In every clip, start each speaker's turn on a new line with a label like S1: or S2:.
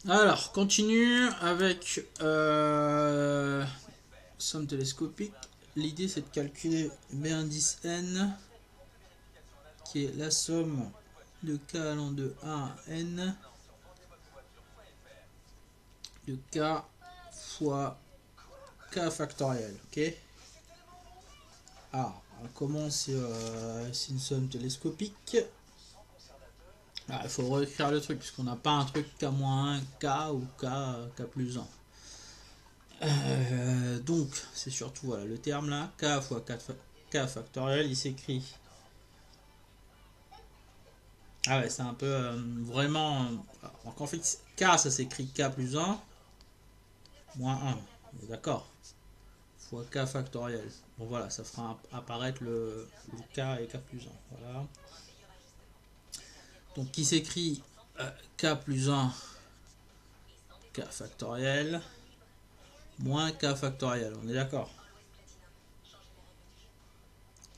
S1: Alors, continue avec somme télescopique. L'idée c'est de calculer B indice n, qui est la somme de k allant de 1 à n de k fois k factoriel. Ok. Alors, comment c'est une somme télescopique. Il faut réécrire le truc, puisqu'on n'a pas un truc k-1, k ou k plus 1. Donc, c'est surtout voilà, le terme là, k fois k factoriel, il s'écrit. Ah ouais, c'est un peu vraiment. Donc en fait, k ça s'écrit k plus 1 moins 1. D'accord. Fois k factoriel. Bon voilà, ça fera apparaître le k et k plus 1. Voilà. Donc qui s'écrit k plus 1 k factoriel moins k factoriel. On est d'accord.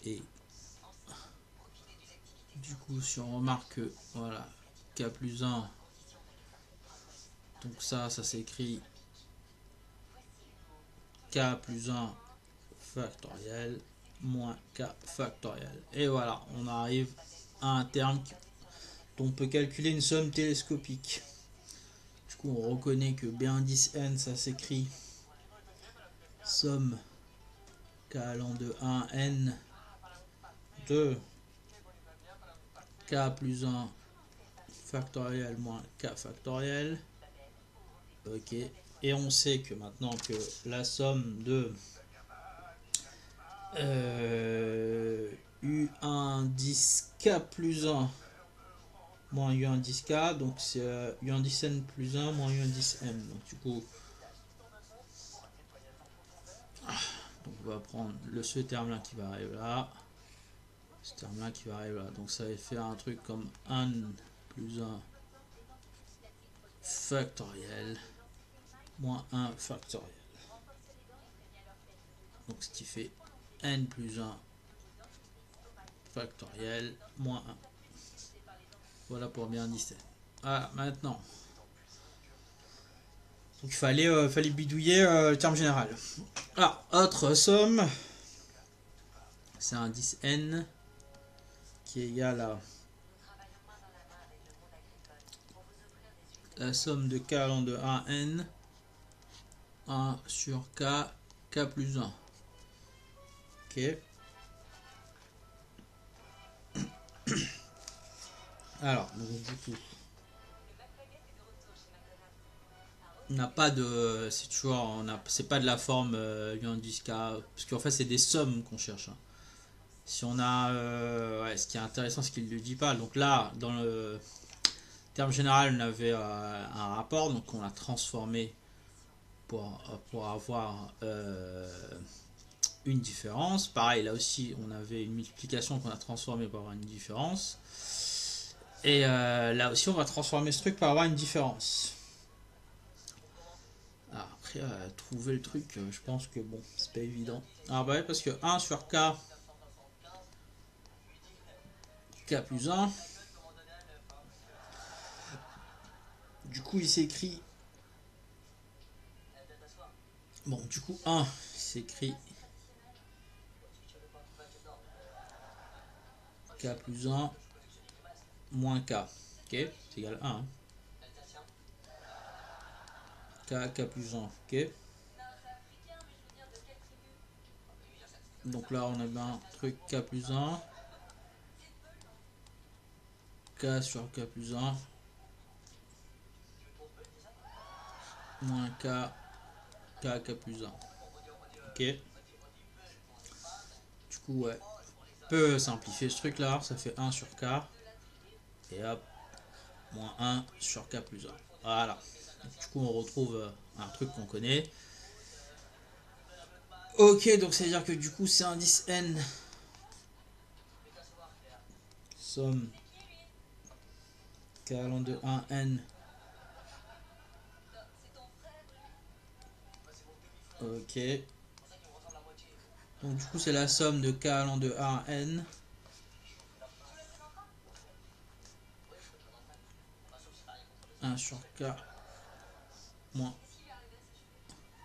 S1: Et du coup, si on remarque que voilà, k plus 1, donc ça s'écrit k plus 1 factoriel moins k factoriel. Et voilà, on arrive à un terme dont on peut calculer une somme télescopique. Du coup, on reconnaît que B indice n, ça s'écrit somme k allant de 1 à n de k plus 1 factoriel moins k factoriel. Ok. Et on sait que maintenant que la somme de U1 10 k plus 1 moins U1 10 k, donc c'est U1 10 n plus 1 moins U1 10 m. Donc du coup, donc on va prendre ce terme là qui va arriver là, ce terme là qui va arriver là. Donc ça va faire un truc comme 1 plus 1 factoriel moins 1 factoriel. Donc ce qui fait n plus 1 factoriel moins 1. Voilà pour bien 17. Ah, maintenant. Donc il fallait bidouiller le terme général. Alors, autre somme, c'est un 10 n qui est égal à la somme de k allant de 1 à n, 1 sur k, k plus 1. Ok. Alors, donc, du coup, on n'a pas de. C'est toujours. C'est pas de la forme U10K. Parce qu'en fait, c'est des sommes qu'on cherche. Hein. Si on a. Ouais, ce qui est intéressant, c'est qu'il ne le dit pas. Donc là, dans le terme général, on avait un rapport. Donc on l'a transformé pour avoir une différence. Pareil, là aussi, on avait une multiplication qu'on a transformée pour avoir une différence. Et là aussi, on va transformer ce truc pour avoir une différence. Alors, après, trouver le truc, je pense que bon, c'est pas évident. Alors, bah ouais, parce que 1 sur k plus 1, du coup, il s'écrit. Bon, du coup, 1 s'écrit k plus 1 moins k. Ok, c'est égal à 1. Hein. K plus 1. Ok. Donc là, on a bien un truc k plus 1. K sur k plus 1. Moins k plus 1. Ok. Du coup, ouais. On peut simplifier ce truc là. Ça fait 1 sur k. Et hop. Moins 1 sur k plus 1. Voilà. Donc, du coup, on retrouve un truc qu'on connaît. Ok, donc ça veut dire que du coup, c'est un 10 n. Somme k allant de 1 n. Ok. Donc du coup, c'est la somme de k allant de 1 à n. Un sur k moins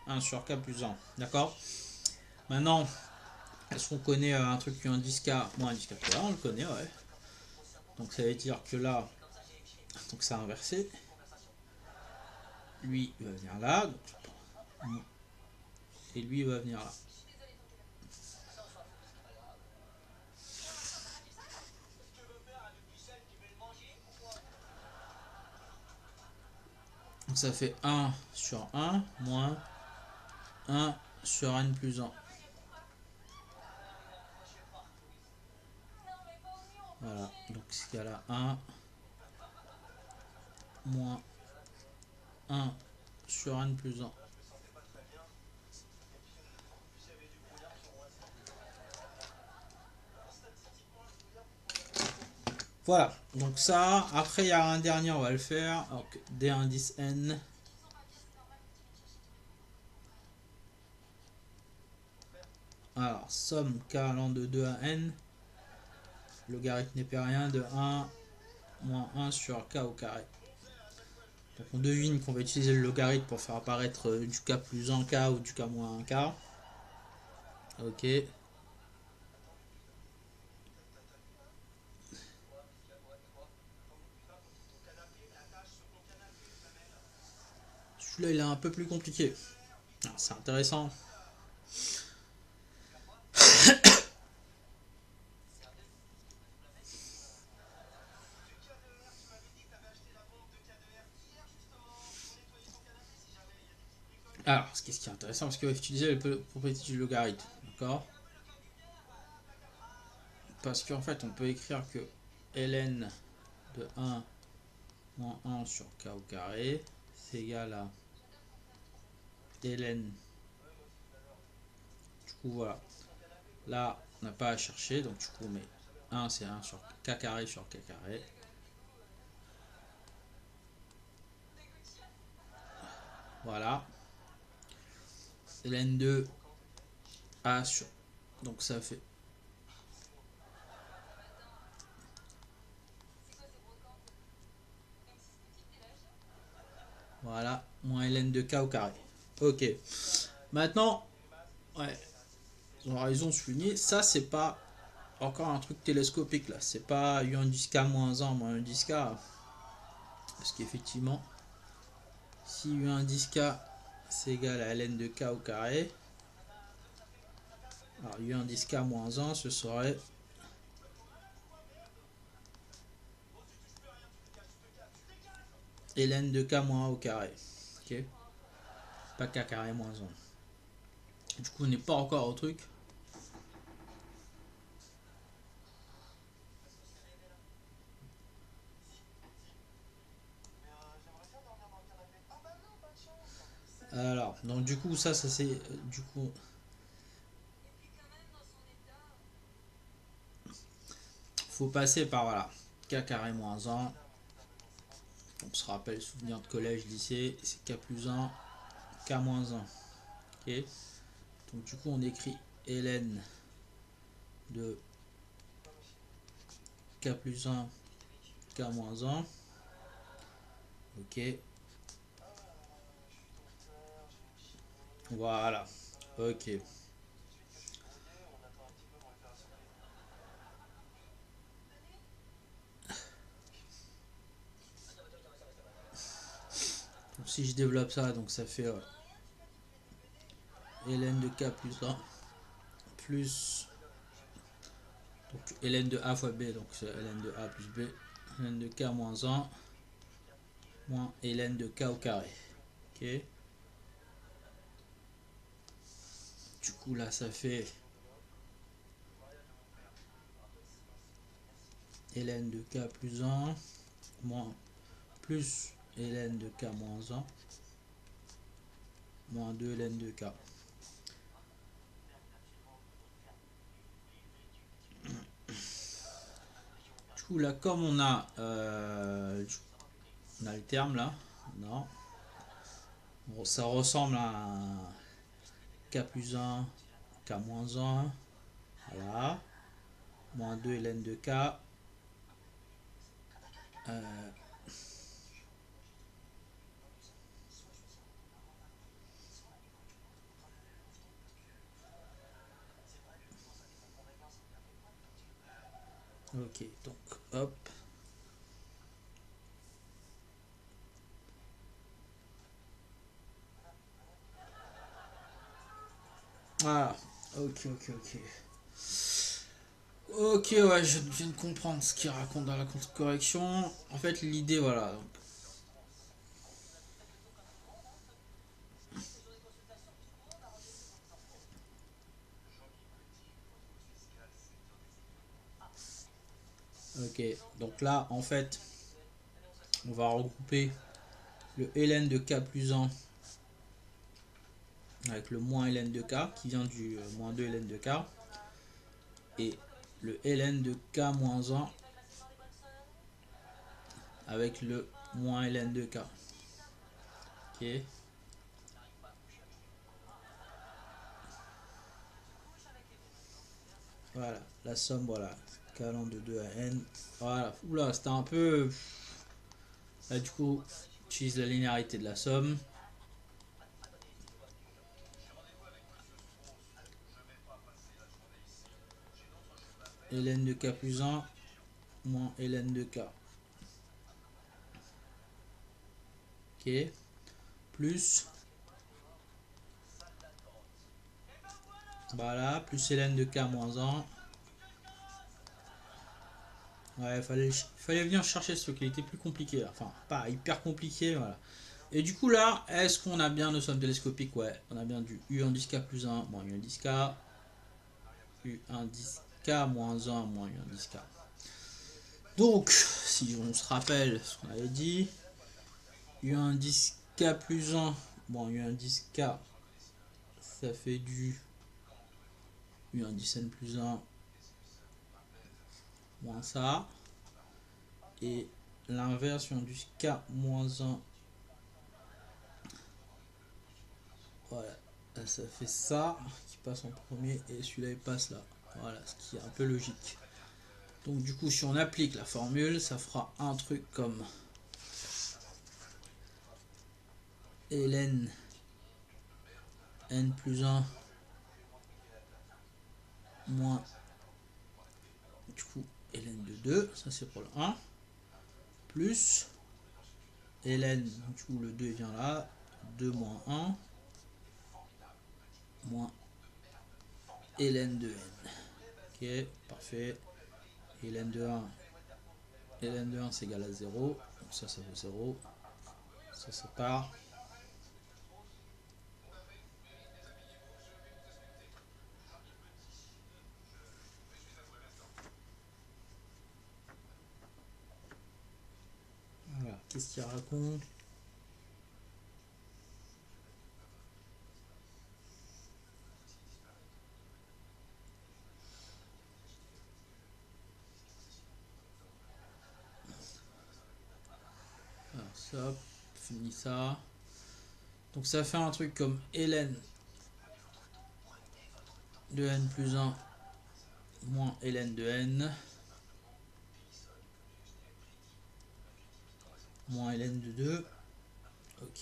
S1: 1 sur k plus 1. D'accord? Maintenant, est-ce qu'on connaît un truc qui est en 10k moins 10k? Là, on le connaît, ouais. Donc ça veut dire que là, donc ça a inversé. Lui il va venir là. Et lui il va venir là. Donc ça fait 1 sur 1 moins 1 sur n plus 1. Voilà, donc ce cas-là, 1 moins 1 sur n plus 1. Voilà, donc ça, après il y a un dernier, on va le faire. Donc d indice n. Alors, somme k allant de 2 à n. Logarithme népérien de 1 moins 1 sur k au carré. Donc on devine qu'on va utiliser le logarithme pour faire apparaître du k plus 1k ou du k moins 1k. Ok. Celui-là il est un peu plus compliqué. C'est intéressant. Alors, ce qui est intéressant, parce qu'il va utiliser la propriété du logarithme. D'accord? Parce qu'en fait, on peut écrire que ln de 1 moins 1 sur k au carré, c'est égal à ln. Du coup, voilà. Là, on n'a pas à chercher, donc du coup, on met 1, c'est 1 sur k carré sur k carré. Voilà. ln2 a sur. Donc ça fait. Voilà, moins ln de k au carré. Ok. Maintenant, ouais, ils ont raison de souligner, ça c'est pas encore un truc télescopique là, c'est pas u indice k moins 1 moins u indice k. Parce qu'effectivement, si u indice k c'est égal à ln de k au carré, alors u indice k moins 1 ce serait ln de k moins 1 au carré. Ok, pas k carré moins 1. Du coup, on n'est pas encore au truc. Alors, donc du coup, ça c'est du coup. Faut passer par voilà, k carré moins 1. On se rappelle, souvenir de collège, lycée, c'est k plus 1, k moins 1. Ok. Donc du coup, on écrit ln de k plus 1, k moins 1. Ok. Voilà. Ok. Donc, si je développe ça, donc ça fait ln de k plus 1 plus donc ln de a fois b, donc c'est ln de a plus b, ln de k moins 1 moins ln de k au carré. Ok. Du coup là ça fait ln de k plus 1 moins plus ln de k moins 1 moins 2 ln de k. Du coup là comme on a le terme là, non, bon, ça ressemble à un k plus 1, k moins 1, voilà, moins 2 ln de k, Ok, donc hop. Voilà. Ok, ok, ok. Ok, ouais, je viens de comprendre ce qu'il raconte dans la contre-correction. En fait, l'idée, voilà. Ok, donc là, en fait, on va regrouper le ln de k plus 1 avec le moins ln de k qui vient du moins 2 ln de k et le ln de k moins 1 avec le moins ln de k. Ok, voilà, la somme, voilà, k allant de 2 à n. Voilà, oula, c'était un peu. Là, du coup, utilise la linéarité de la somme. Ln de k plus 1 moins ln de k. Ok, plus. Voilà, plus ln de k moins 1. Ouais, fallait venir chercher ce truc, il était plus compliqué là. Enfin, pas hyper compliqué, voilà. Et du coup là, est-ce qu'on a bien nos sommes télescopiques? Ouais, on a bien du U1 10K plus 1 moins U1 10K, U1 10K moins 1 moins U1 10K. Donc, si on se rappelle ce qu'on avait dit, U1 10K plus 1 moins U1 10K, ça fait du U1 10N plus 1 moins ça. Et l'inverse, U1 10K moins 1, voilà, ça fait ça qui passe en premier et celui-là il passe là. Voilà, ce qui est un peu logique. Donc du coup, si on applique la formule, ça fera un truc comme ln n plus 1 moins du coup ln de 2, ça c'est pour le 1, plus ln, du coup le 2 vient là, 2 moins 1, moins ln de n. Ok, parfait. Ln de 1, ln de 1 c'est égal à 0, donc ça vaut 0, ça part. Voilà, qu'est-ce qu'il raconte? Alors ça, fini ça. Donc ça fait un truc comme ln de n plus 1 moins ln de n moins ln de 2. Ok.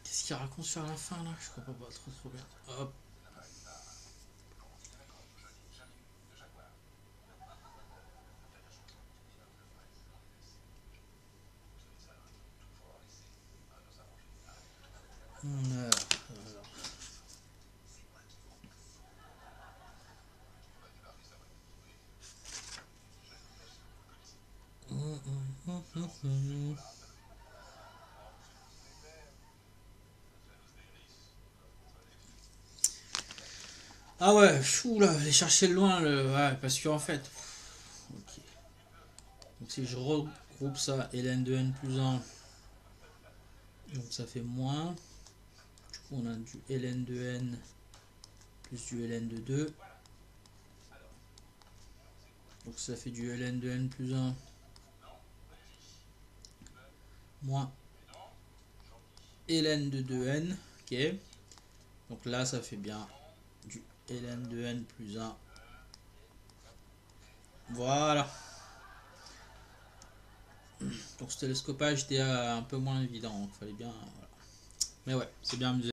S1: Qu'est-ce qu'il raconte sur la fin là? Je comprends pas trop bien. Hop. Alors. Ah ouais, chou là, aller chercher loin le. Ouais, parce qu'en fait. Ok. Donc si je regroupe ça, ln de n plus 1, donc ça fait moins. Du coup on a du ln de n plus du ln de 2. Donc ça fait du ln de n plus 1 moins ln de 2n. Ok. Donc là ça fait bien du ln de n plus 1. Voilà. Donc ce télescopage était un peu moins évident. Donc fallait bien. Voilà. Mais ouais, c'est bien amusé.